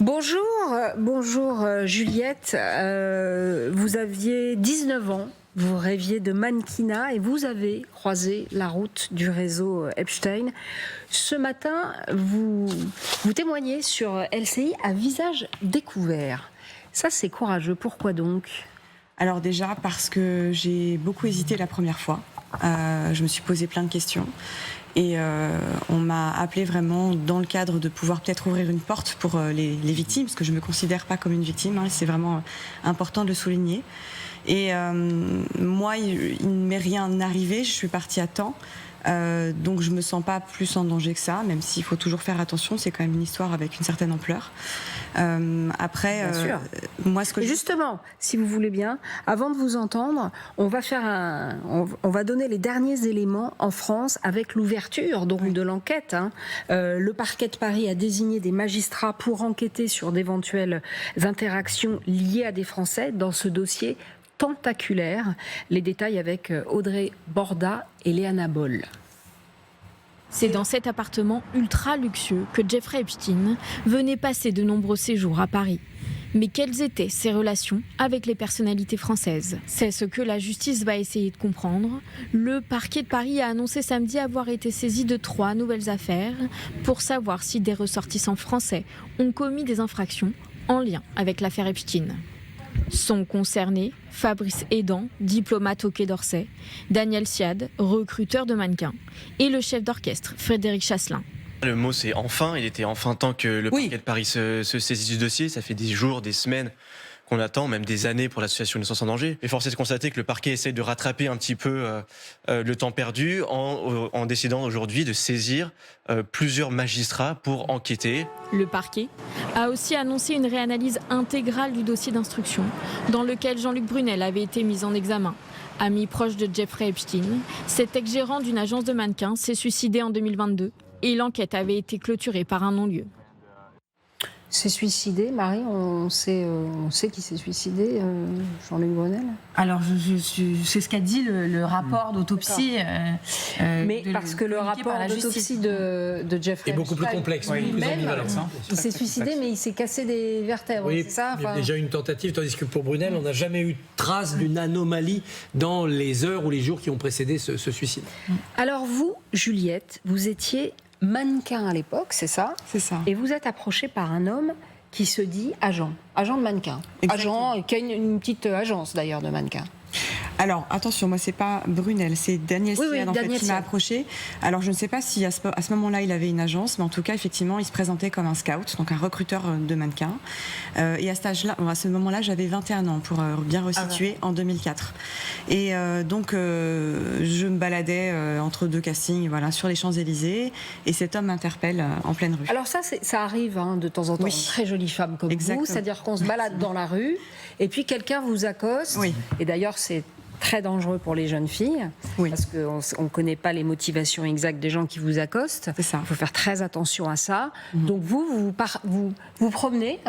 Bonjour Juliette. Vous aviez 19 ans, vous rêviez de mannequinat et vous avez croisé la route du réseau Epstein. Ce matin, vous témoignez sur LCI à visage découvert. Ça, c'est courageux. Pourquoi donc ? Alors déjà parce que j'ai beaucoup hésité la première fois. Je me suis posé plein de questions. Et on m'a appelé vraiment dans le cadre de pouvoir peut-être ouvrir une porte pour les victimes, parce que je ne me considère pas comme une victime, c'est vraiment important de le souligner. Et moi, il ne m'est rien arrivé, je suis partie à temps. Donc je me sens pas plus en danger que ça, même s'il faut toujours faire attention, c'est quand même une histoire avec une certaine ampleur. Après, moi ce que justement, si vous voulez bien, avant de vous entendre, on va donner les derniers éléments en France avec l'ouverture donc de l'enquête. Le parquet de Paris a désigné des magistrats pour enquêter sur d'éventuelles interactions liées à des Français dans ce dossier tentaculaire. Les détails avec Audrey Borda et Léana Boll. C'est dans cet appartement ultra luxueux que Jeffrey Epstein venait passer de nombreux séjours à Paris. Mais quelles étaient ses relations avec les personnalités françaises ? C'est ce que la justice va essayer de comprendre. Le parquet de Paris a annoncé samedi avoir été saisi de 3 nouvelles affaires pour savoir si des ressortissants français ont commis des infractions en lien avec l'affaire Epstein. Sont concernés Fabrice Edan, diplomate au Quai d'Orsay, Daniel Siad, recruteur de mannequins, et le chef d'orchestre Frédéric Chasselin. Le mot c'est enfin, il était enfin temps que le parquet de Paris se saisisse du dossier, ça fait des jours, des semaines qu'on attend, même des années pour l'association Innocence en danger. Et force est de constater que le parquet essaie de rattraper un petit peu le temps perdu en décidant aujourd'hui de saisir plusieurs magistrats pour enquêter. Le parquet a aussi annoncé une réanalyse intégrale du dossier d'instruction dans lequel Jean-Luc Brunel avait été mis en examen. Ami proche de Jeffrey Epstein, cet ex-gérant d'une agence de mannequins s'est suicidé en 2022 et l'enquête avait été clôturée par un non-lieu. S'est suicidé, Marie, on sait qui s'est suicidé, Jean-Luc Brunel. Alors, c'est ce qu'a dit le rapport d'autopsie. Mais parce que le rapport d'autopsie de Jeffrey est beaucoup plus complexe, plus ambivalent. Il s'est suicidé, mais il s'est cassé des vertèbres, oui, c'est ça ? Il y a déjà une tentative, tandis que pour Brunel, on n'a jamais eu trace d'une anomalie dans les heures ou les jours qui ont précédé ce suicide. Alors vous, Juliette, vous étiez mannequin à l'époque, c'est ça ? C'est ça. Et vous êtes approché par un homme qui se dit agent de mannequin. Exactement. Agent, qui a une petite agence d'ailleurs de mannequin. Alors, attention, moi, c'est pas Brunel, c'est Daniel Siad, en fait, qui m'a approché. Alors, je ne sais pas si à ce moment-là, il avait une agence, mais en tout cas, effectivement, il se présentait comme un scout, donc un recruteur de mannequins. Et à ce moment-là, j'avais 21 ans, pour bien resituer, en 2004. Et donc, je me baladais entre 2 castings, voilà, sur les Champs-Élysées, et cet homme m'interpelle en pleine rue. Alors ça arrive de temps en temps, une très jolie femme comme vous, c'est-à-dire qu'on se balade dans la rue, et puis quelqu'un vous accoste, et d'ailleurs, c'est très dangereux pour les jeunes filles, parce qu'on ne connaît pas les motivations exactes des gens qui vous accostent. C'est ça. Il faut faire très attention à ça. Donc vous promenez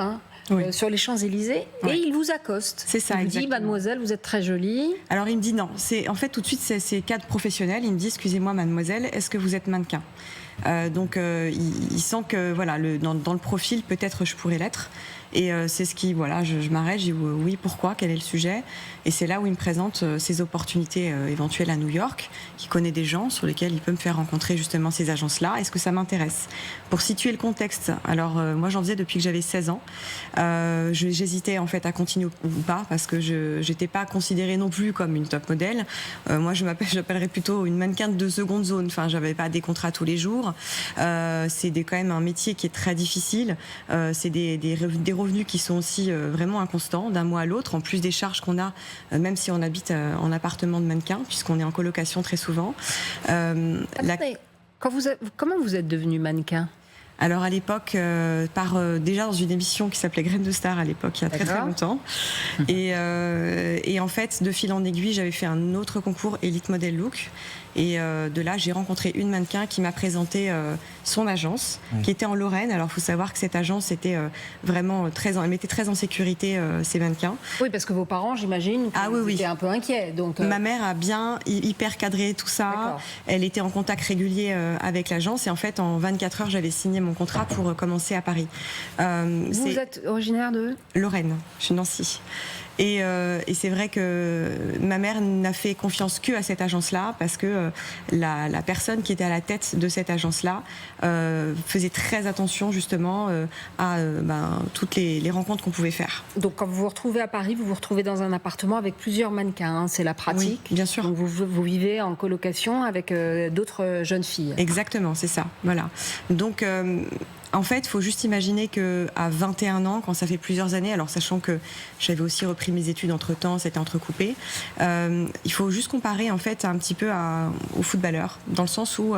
sur les Champs-Élysées et il vous accoste. C'est ça, il vous dit, mademoiselle, vous êtes très jolie. Alors il me dit non. En fait, tout de suite, c'est cadre professionnel. Il me dit, excusez-moi mademoiselle, est-ce que vous êtes mannequin ? Donc il sent que voilà, dans le profil, peut-être je pourrais l'être. Et c'est ce qui, voilà, je m'arrête, je dis oui, pourquoi, quel est le sujet ? Et c'est là où il me présente ses opportunités éventuelles à New York, qui connaît des gens sur lesquels il peut me faire rencontrer justement ces agences-là. Est-ce que ça m'intéresse ? Pour situer le contexte, alors moi j'en faisais depuis que j'avais 16 ans. J'hésitais en fait à continuer ou pas, parce que je n'étais pas considérée non plus comme une top modèle. Moi j'appellerais plutôt une mannequin de seconde zone. Enfin, j'avais pas des contrats tous les jours. C'est quand même un métier qui est très difficile. C'est des revenus qui sont aussi vraiment inconstants d'un mois à l'autre, en plus des charges qu'on a, même si on habite en appartement de mannequin, puisqu'on est en colocation très souvent. Comment vous êtes devenu mannequin ? Alors à l'époque, déjà dans une émission qui s'appelait Graines de Star à l'époque, il y a très très longtemps. Et en fait, de fil en aiguille, j'avais fait un autre concours Elite Model Look. Et de là, j'ai rencontré une mannequin qui m'a présenté son agence, qui était en Lorraine. Alors, il faut savoir que cette agence était vraiment elle mettait très en sécurité ces mannequins. Oui, parce que vos parents, j'imagine, étaient un peu inquiets. Donc, Ma mère a bien hyper cadré tout ça. D'accord. Elle était en contact régulier avec l'agence. Et en fait, en 24 heures, j'avais signé mon contrat pour commencer à Paris. vous êtes originaire de Lorraine, je suis Nancy. Et c'est vrai que ma mère n'a fait confiance qu'à cette agence-là parce que la personne qui était à la tête de cette agence-là faisait très attention justement à toutes les rencontres qu'on pouvait faire. Donc, quand vous vous retrouvez à Paris, vous vous retrouvez dans un appartement avec plusieurs mannequins. C'est la pratique. Oui, bien sûr. Donc, vous vivez en colocation avec d'autres jeunes filles. Exactement, c'est ça. Voilà. Donc, en fait, il faut juste imaginer qu'à 21 ans, quand ça fait plusieurs années, alors sachant que j'avais aussi repris mes études entre-temps, c'était entrecoupé, il faut juste comparer en fait un petit peu aux footballeurs, dans le sens où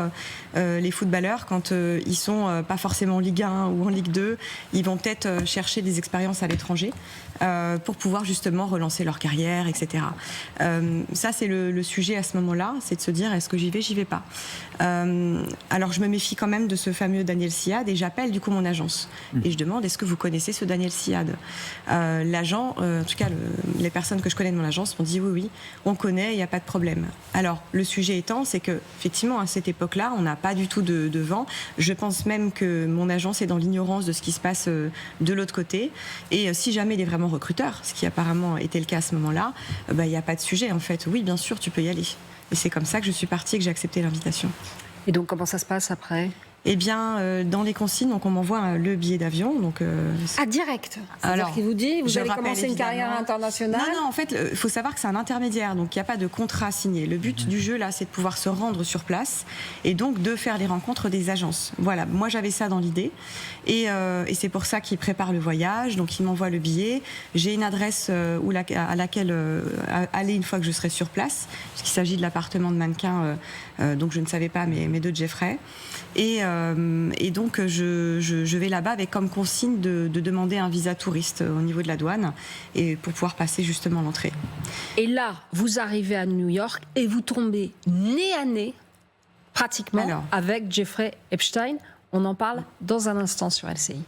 les footballeurs, quand ils sont pas forcément en Ligue 1 ou en Ligue 2, ils vont peut-être chercher des expériences à l'étranger pour pouvoir justement relancer leur carrière, etc. Ça, c'est le sujet à ce moment-là, c'est de se dire, est-ce que j'y vais pas. Alors, je me méfie quand même de ce fameux Daniel Siad et j'appelle du coup mon agence. Et je demande, est-ce que vous connaissez ce Daniel Siad ? L'agent, en tout cas les personnes que je connais de mon agence m'ont dit oui, on connaît, il n'y a pas de problème. Alors, le sujet étant, c'est que effectivement à cette époque-là, on n'a pas du tout de vent. Je pense même que mon agence est dans l'ignorance de ce qui se passe de l'autre côté. Et si jamais il est vraiment recruteur, ce qui apparemment était le cas à ce moment-là, il n'y a pas de sujet en fait. Oui, bien sûr, tu peux y aller. Et c'est comme ça que je suis partie et que j'ai accepté l'invitation. Et donc, comment ça se passe après ? Eh bien, dans les consignes, donc on m'envoie le billet d'avion. Donc, direct. Alors, C'est-à-dire qu'il vous dit, vous je allez rappelle commencer une carrière évidemment- internationale. Non, en fait, il faut savoir que c'est un intermédiaire, donc il n'y a pas de contrat signé. Le but du jeu, là, c'est de pouvoir se rendre sur place et donc de faire les rencontres des agences. Voilà, moi j'avais ça dans l'idée et c'est pour ça qu'ils préparent le voyage. Donc ils m'envoient le billet. J'ai une adresse à laquelle aller une fois que je serai sur place, puisqu'il s'agit de l'appartement de mannequin, donc je ne savais pas, mais de Jeffrey. Et donc je vais là-bas avec comme consigne de demander un visa touriste au niveau de la douane et pour pouvoir passer justement l'entrée. Et là, vous arrivez à New York et vous tombez nez à nez, pratiquement, Alors. avec Jeffrey Epstein. On en parle dans un instant sur LCI.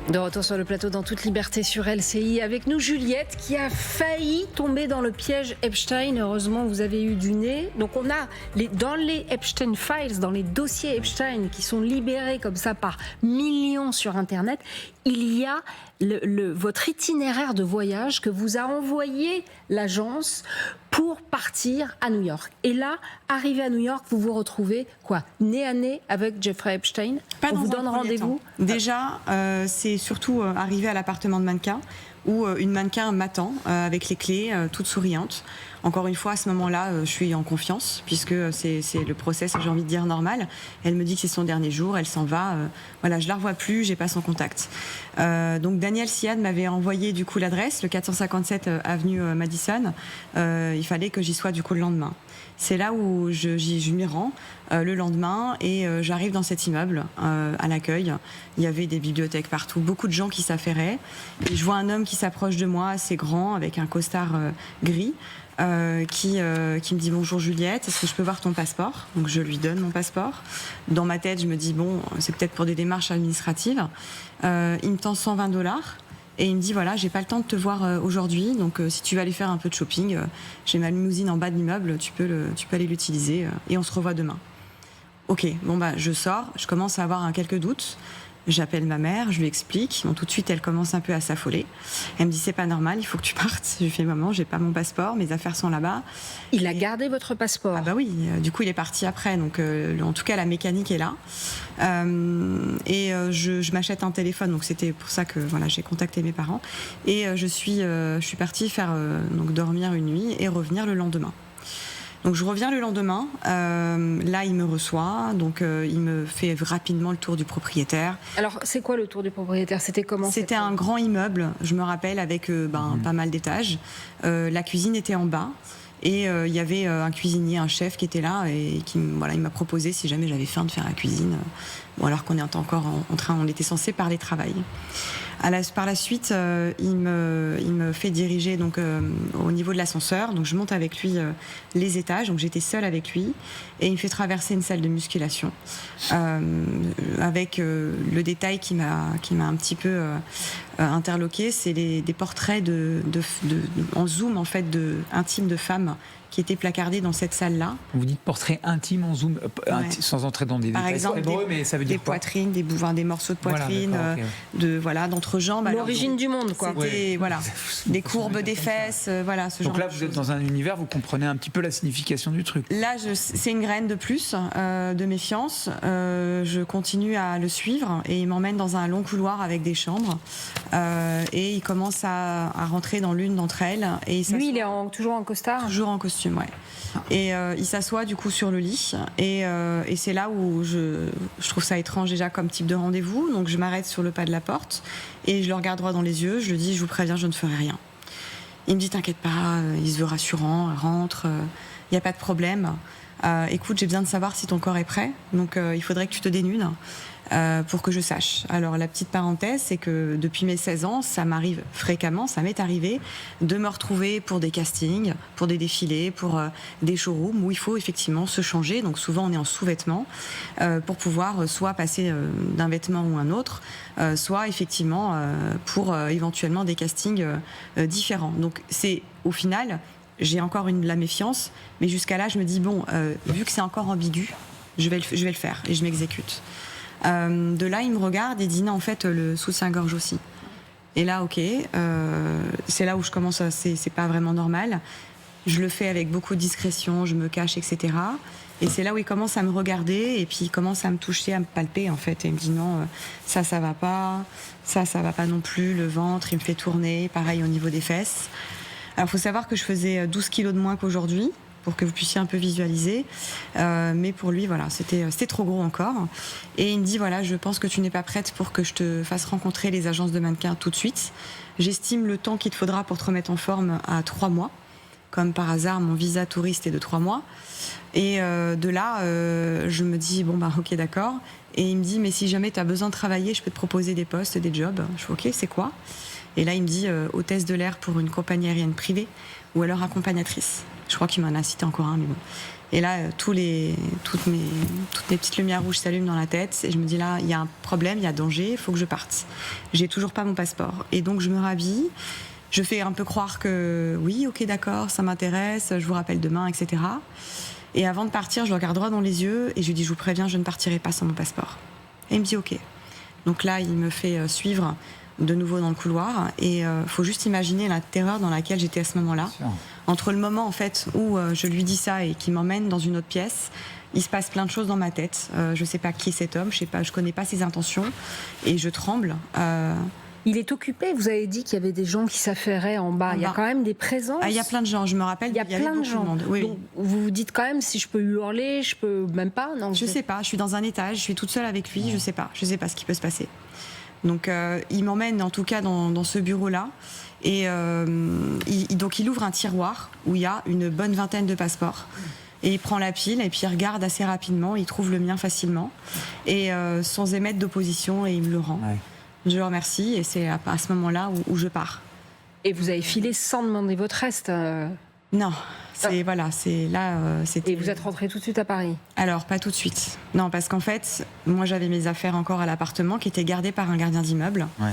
De retour sur le plateau dans toute liberté sur LCI, avec nous Juliette qui a failli tomber dans le piège Epstein. Heureusement, vous avez eu du nez. Donc on a dans les Epstein Files, dans les dossiers Epstein qui sont libérés comme ça par millions sur Internet, il y a votre itinéraire de voyage que vous a envoyé l'agence pour partir à New York. Et là, arrivé à New York, vous vous retrouvez nez à nez avec Jeffrey Epstein. Pas On dans vous un donne premier rendez-vous. temps. Déjà, c'est surtout arrivé à l'appartement de mannequin où une mannequin m'attend avec les clés, toute souriante. Encore une fois, à ce moment-là, je suis en confiance puisque c'est le process, j'ai envie de dire, normal. Elle me dit que c'est son dernier jour, elle s'en va. Voilà, je la revois plus, j'ai pas son contact. Donc Daniel Siad m'avait envoyé du coup l'adresse, le 457 avenue Madison. Il fallait que j'y sois du coup le lendemain. C'est là où je m'y rends le lendemain et j'arrive dans cet immeuble à l'accueil. Il y avait des bibliothèques partout, beaucoup de gens qui s'affairaient. Et je vois un homme qui s'approche de moi, assez grand, avec un costard gris, qui me dit « Bonjour Juliette, est-ce que je peux voir ton passeport ?» Donc je lui donne mon passeport. Dans ma tête, je me dis « Bon, c'est peut-être pour des démarches administratives. » Il me tend $120. Et il me dit, voilà, j'ai pas le temps de te voir aujourd'hui, donc si tu veux aller faire un peu de shopping, j'ai ma limousine en bas de l'immeuble, tu peux aller l'utiliser et on se revoit demain. Ok, je sors, je commence à avoir quelques doutes. J'appelle ma mère, je lui explique. Tout de suite, elle commence un peu à s'affoler. Elle me dit, c'est pas normal, il faut que tu partes. Je lui fais, maman, j'ai pas mon passeport, mes affaires sont là-bas. Il a gardé votre passeport. Ah bah oui, du coup, il est parti après. Donc, en tout cas, la mécanique est là. Je m'achète un téléphone, donc c'était pour ça que j'ai contacté mes parents. Et je suis partie faire dormir une nuit et revenir le lendemain. Donc je reviens le lendemain, là il me reçoit, donc il me fait rapidement le tour du propriétaire. Alors c'est quoi le tour du propriétaire ? C'était comment ? C'était un grand immeuble, je me rappelle, avec pas mal d'étages. La cuisine était en bas. Et il y avait un cuisinier, un chef qui était là et il m'a proposé si jamais j'avais faim de faire la cuisine. Alors qu'on est encore on était censé parler travail. Par la suite, il me fait diriger donc au niveau de l'ascenseur. Donc je monte avec lui les étages. Donc j'étais seule avec lui et il me fait traverser une salle de musculation avec le détail qui m'a un petit peu interloqué. C'est des portraits en zoom en fait intimes de femmes qui étaient placardés dans cette salle-là. Vous dites portrait intime en zoom, sans entrer dans des Par détails exemple, hébreux, mais ça veut dire des poitrines, des morceaux de poitrine, d'entrejambe. L'origine du monde, quoi. C'était des courbes des fesses, ce genre. Donc là, vous êtes dans un univers, vous comprenez un petit peu la signification du truc. Là, c'est une graine de plus de méfiance. Je continue à le suivre et il m'emmène dans un long couloir avec des chambres et il commence à rentrer dans l'une d'entre elles. Et lui, il est toujours en costard. Toujours en costume. Ouais. Et il s'assoit du coup sur le lit et c'est là où je trouve ça étrange déjà comme type de rendez-vous. Donc je m'arrête sur le pas de la porte et je le regarde droit dans les yeux. Je lui dis, je vous préviens, je ne ferai rien. Il me dit, t'inquiète pas, il se veut rassurant, rentre, il n'y a pas de problème. Écoute, j'ai besoin de savoir si ton corps est prêt, donc il faudrait que tu te dénudes pour que je sache. Alors la petite parenthèse, c'est que depuis mes 16 ans, ça m'arrive fréquemment, ça m'est arrivé de me retrouver pour des castings, pour des défilés, pour des showrooms où il faut effectivement se changer. Donc souvent on est en sous-vêtements pour pouvoir soit passer d'un vêtement ou un autre, soit effectivement pour éventuellement des castings différents. Donc c'est au final, j'ai encore de la méfiance, mais jusqu'à là je me dis bon, vu que c'est encore ambigu, je vais le faire et je m'exécute. De là, il me regarde et dit non, en fait, le soutien-gorge aussi. Et là, ok, c'est là où je commence c'est pas vraiment normal. Je le fais avec beaucoup de discrétion, je me cache, etc. Et c'est là où il commence à me regarder et puis il commence à me toucher, à me palper, en fait. Et il me dit non, ça va pas, ça va pas non plus, le ventre, il me fait tourner, pareil au niveau des fesses. Alors, il faut savoir que je faisais 12 kilos de moins qu'aujourd'hui, pour que vous puissiez un peu visualiser. Mais pour lui, voilà, c'était trop gros encore. Et il me dit, voilà, je pense que tu n'es pas prête pour que je te fasse rencontrer les agences de mannequins tout de suite. J'estime le temps qu'il te faudra pour te remettre en forme à 3 mois. Comme par hasard, mon visa touriste est de 3 mois. Et de là, je me dis, bon, bah, ok, d'accord. Et il me dit, mais si jamais tu as besoin de travailler, je peux te proposer des postes, des jobs. Je fais, ok, c'est quoi ? Et là, il me dit, hôtesse de l'air pour une compagnie aérienne privée ou alors accompagnatrice. Je crois qu'il m'en a cité encore un, mais bon. Et là, toutes mes petites lumières rouges s'allument dans la tête. Et je me dis là, il y a un problème, il y a danger, il faut que je parte. J'ai toujours pas mon passeport. Et donc, je me rhabille. Je fais un peu croire que oui, ok, d'accord, ça m'intéresse, je vous rappelle demain, etc. Et avant de partir, je le regarde droit dans les yeux et je lui dis, je vous préviens, je ne partirai pas sans mon passeport. Et il me dit, ok. Donc là, il me fait suivre de nouveau dans le couloir. Et faut juste imaginer la terreur dans laquelle j'étais à ce moment-là. Entre le moment en fait où je lui dis ça et qu'il m'emmène dans une autre pièce, il se passe plein de choses dans ma tête. Je sais pas qui est cet homme, je connais pas ses intentions et je tremble. Il est occupé. Vous avez dit qu'il y avait des gens qui s'affairaient en bas. Il y a quand même des présences. Il y a plein de gens. Je me rappelle. Il y a plein de gens. Oui. Donc, vous vous dites quand même si je peux hurler, je peux même pas. Non. Je sais pas. Je suis dans un étage. Je suis toute seule avec lui. Je sais pas ce qui peut se passer. Donc il m'emmène en tout cas dans ce bureau-là. Et donc il ouvre un tiroir où il y a une bonne vingtaine de passeports. Et il prend la pile et puis il regarde assez rapidement, il trouve le mien facilement et sans émettre d'opposition et il me le rend. Ouais. Je le remercie et c'est à ce moment-là où je pars. Et vous avez filé sans demander votre reste Non, c'était... Et vous êtes rentrée tout de suite à Paris? Alors, pas tout de suite. Non, parce qu'en fait, moi, j'avais mes affaires encore à l'appartement qui étaient gardées par un gardien d'immeuble. Ouais.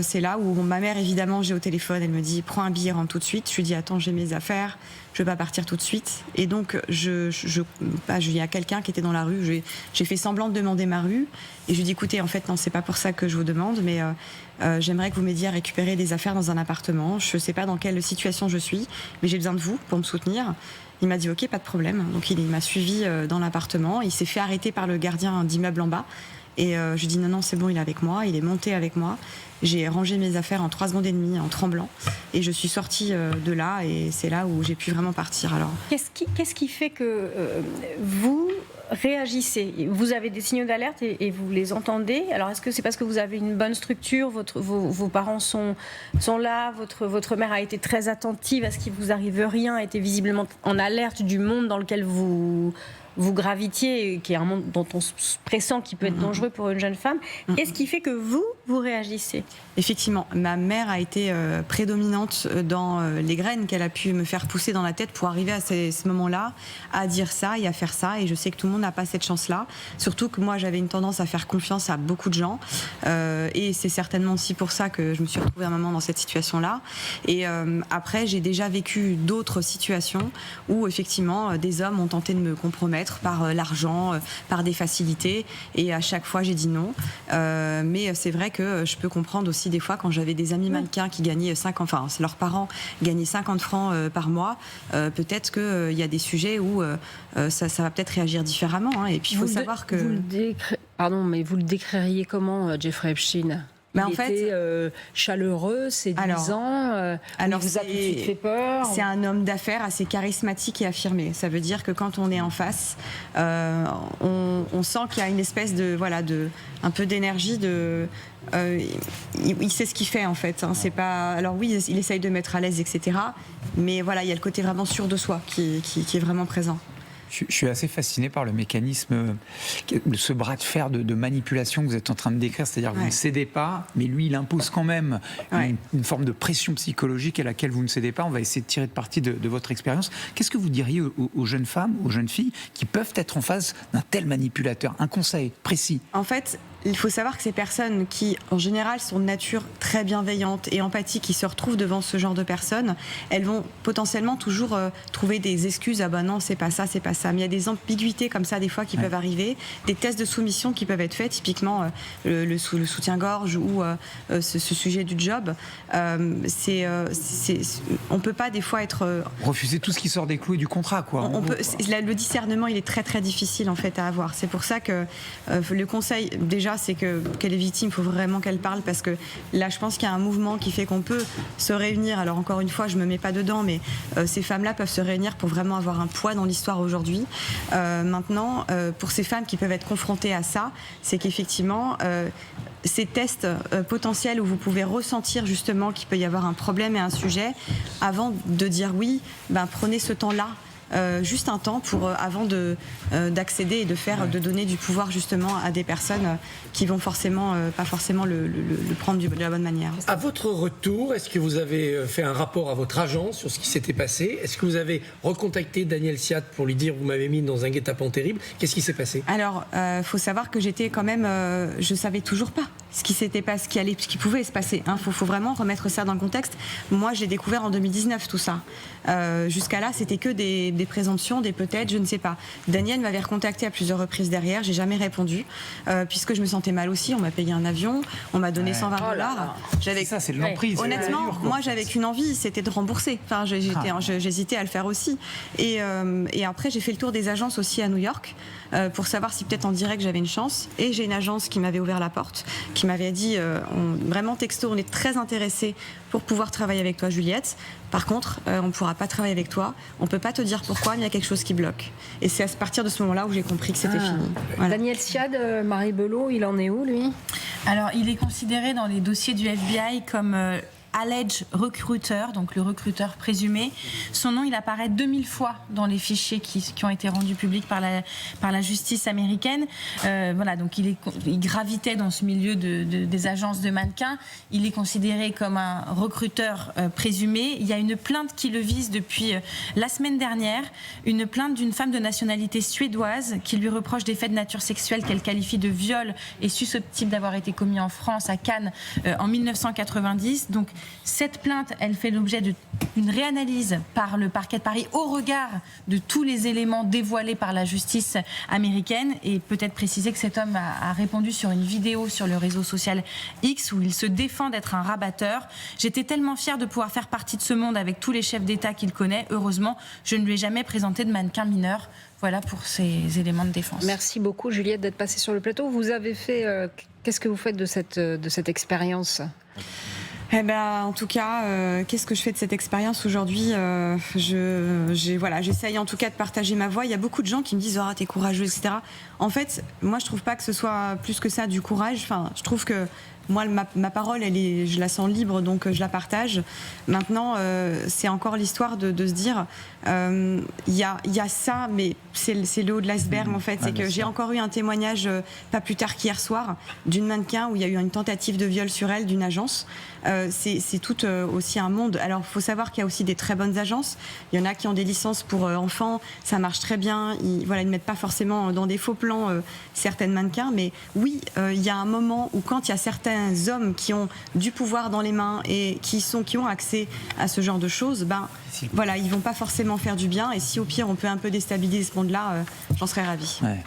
C'est là où ma mère, évidemment, j'ai au téléphone, elle me dit, prends un billet, rentre tout de suite. Je lui dis, attends, j'ai mes affaires, je ne vais pas partir tout de suite. Et donc, il y a quelqu'un qui était dans la rue, j'ai fait semblant de demander ma rue. Et je lui dis, écoutez, en fait, non, c'est pas pour ça que je vous demande, mais j'aimerais que vous m'aidiez à récupérer des affaires dans un appartement. Je ne sais pas dans quelle situation je suis, mais j'ai besoin de vous pour me soutenir. Il m'a dit ok, pas de problème. Donc il m'a suivi dans l'appartement. Il s'est fait arrêter par le gardien d'immeuble en bas Et je dis non, c'est bon, il est avec moi. Il est monté avec moi. J'ai rangé mes affaires en 3 secondes et demie, en tremblant. Et je suis sortie de là, et c'est là où j'ai pu vraiment partir. Alors, Qu'est-ce qui fait que vous réagissez? Vous avez des signaux d'alerte et vous les entendez. Alors, est-ce que c'est parce que vous avez une bonne structure, vos parents sont là, votre mère a été très attentive à ce qu'il vous arrive rien, a été visiblement en alerte du monde dans lequel vous gravitiez, qui est un monde dont on se pressent qui peut être dangereux pour une jeune femme. Qu'est-ce qui fait que vous réagissez? effectivement, ma mère a été prédominante dans les graines qu'elle a pu me faire pousser dans la tête pour arriver à ce moment-là, à dire ça et à faire ça. Et je sais que tout le monde n'a pas cette chance-là. Surtout que moi, j'avais une tendance à faire confiance à beaucoup de gens. Et c'est certainement aussi pour ça que je me suis retrouvée à un moment dans cette situation-là. Et après, j'ai déjà vécu d'autres situations où, effectivement, des hommes ont tenté de me compromettre par l'argent, par des facilités. Et à chaque fois, j'ai dit non. Mais c'est vrai que je peux comprendre aussi des fois quand j'avais des amis mannequins qui gagnaient 50, enfin leurs parents gagnaient 50 francs par mois, peut-être qu'il y a des sujets où ça va peut-être réagir différemment. Hein. Et puis il faut savoir que... vous le décririez comment, Jeffrey Epstein? Il était chaleureux, séduisant, il vous a tout de suite fait peur. C'est un homme d'affaires assez charismatique et affirmé. Ça veut dire que quand on est en face, on sent qu'il y a une espèce de un peu d'énergie il sait ce qu'il fait en fait. Hein. C'est pas. Alors oui, il essaye de mettre à l'aise, etc. Mais voilà, il y a le côté vraiment sûr de soi qui est vraiment présent. Je suis assez fasciné par le mécanisme, ce bras de fer de manipulation que vous êtes en train de décrire. C'est-à-dire que vous ne cédez pas, mais lui, il impose quand même une forme de pression psychologique à laquelle vous ne cédez pas. On va essayer de tirer de parti de votre expérience. Qu'est-ce que vous diriez aux jeunes femmes, aux jeunes filles qui peuvent être en face d'un tel manipulateur? Un conseil précis. En fait, il faut savoir que ces personnes qui, en général, sont de nature très bienveillante et empathique, qui se retrouvent devant ce genre de personnes, elles vont potentiellement toujours trouver des excuses. Ah ben non, c'est pas ça, c'est pas ça. Mais il y a des ambiguïtés comme ça, des fois, qui peuvent arriver. Des tests de soumission qui peuvent être faits, typiquement le soutien-gorge ou ce sujet du job. On peut pas, des fois, être... Refuser tout ce qui sort des clous et du contrat, quoi. Le discernement, il est très, très difficile, en fait, à avoir. C'est pour ça que le conseil, déjà, c'est qu'elle est victime, il faut vraiment qu'elle parle, parce que là, je pense qu'il y a un mouvement qui fait qu'on peut se réunir. Alors encore une fois, je me mets pas dedans, mais ces femmes-là peuvent se réunir pour vraiment avoir un poids dans l'histoire aujourd'hui. Maintenant, pour ces femmes qui peuvent être confrontées à ça, c'est qu'effectivement, ces tests potentiels où vous pouvez ressentir justement qu'il peut y avoir un problème et un sujet, avant de dire oui, prenez ce temps-là. Juste un temps avant d'accéder et de donner du pouvoir justement à des personnes qui vont pas forcément le prendre de la bonne manière. À votre retour, est-ce que vous avez fait un rapport à votre agent sur ce qui s'était passé? Est-ce que vous avez recontacté Daniel Siat pour lui dire vous m'avez mis dans un guet-apens terrible? Qu'est-ce qui s'est passé? Alors, faut savoir que j'étais quand même, je savais toujours pas ce qui pouvait se passer. Hein. Faut vraiment remettre ça dans le contexte. Moi, j'ai découvert en 2019 tout ça. Jusqu'à là, c'était que des présomptions, des peut-être, je ne sais pas. Daniel m'avait recontacté à plusieurs reprises derrière, j'ai jamais répondu, puisque je me sentais mal aussi. On m'a payé un avion, on m'a donné $120. Ça, c'est de l'emprise. Honnêtement, moi, j'avais qu'une envie, c'était de rembourser. Enfin, j'hésitais à le faire aussi. Et après, j'ai fait le tour des agences aussi à New York pour savoir si peut-être en direct j'avais une chance. Et j'ai une agence qui m'avait ouvert la porte, qui m'avait dit vraiment texto, on est très intéressés pour pouvoir travailler avec toi, Juliette. Par contre, on ne pourra pas travailler avec toi. On ne peut pas te dire pourquoi, mais il y a quelque chose qui bloque. Et c'est à partir de ce moment-là où j'ai compris que c'était fini. Voilà. Daniel Siad, Marie Belot, il en est où, lui? Alors, il est considéré dans les dossiers du FBI comme alleged recruteur, donc le recruteur présumé. Son nom, il apparaît 2000 fois dans les fichiers qui ont été rendus publics par la justice américaine. Donc il gravitait dans ce milieu des agences de mannequins. Il est considéré comme un recruteur présumé. Il y a une plainte qui le vise depuis la semaine dernière, une plainte d'une femme de nationalité suédoise qui lui reproche des faits de nature sexuelle qu'elle qualifie de viol et susceptibles d'avoir été commis en France, à Cannes, en 1990. Donc Cette plainte, elle fait l'objet d'une réanalyse par le parquet de Paris au regard de tous les éléments dévoilés par la justice américaine. Et peut-être préciser que cet homme a répondu sur une vidéo sur le réseau social X où il se défend d'être un rabatteur. J'étais tellement fière de pouvoir faire partie de ce monde avec tous les chefs d'État qu'il connaît. Heureusement, je ne lui ai jamais présenté de mannequin mineur. Voilà pour ces éléments de défense. Merci beaucoup Juliette d'être passée sur le plateau. Vous avez fait, qu'est-ce que vous faites de cette expérience ? Eh ben, en tout cas, qu'est-ce que je fais de cette expérience aujourd'hui ? J'essaye en tout cas de partager ma voix. Il y a beaucoup de gens qui me disent « Oh, t'es courageuse, etc. » En fait, moi, je trouve pas que ce soit plus que ça du courage. Enfin, je trouve que moi, ma parole, je la sens libre, donc je la partage. Maintenant, c'est encore l'histoire de se dire, il y a ça, mais c'est le haut de l'iceberg, en fait. C'est que j'ai encore eu un témoignage, pas plus tard qu'hier soir, d'une mannequin où il y a eu une tentative de viol sur elle d'une agence. C'est tout aussi un monde. Alors, il faut savoir qu'il y a aussi des très bonnes agences. Il y en a qui ont des licences pour enfants, ça marche très bien. Ils ne mettent pas forcément dans des faux plans certaines mannequins, mais oui, il y a un moment où quand il y a certains hommes qui ont du pouvoir dans les mains et qui ont accès à ce genre de choses, ils vont pas forcément faire du bien. Et si au pire on peut un peu déstabiliser ce monde-là, j'en serais ravie. Ouais.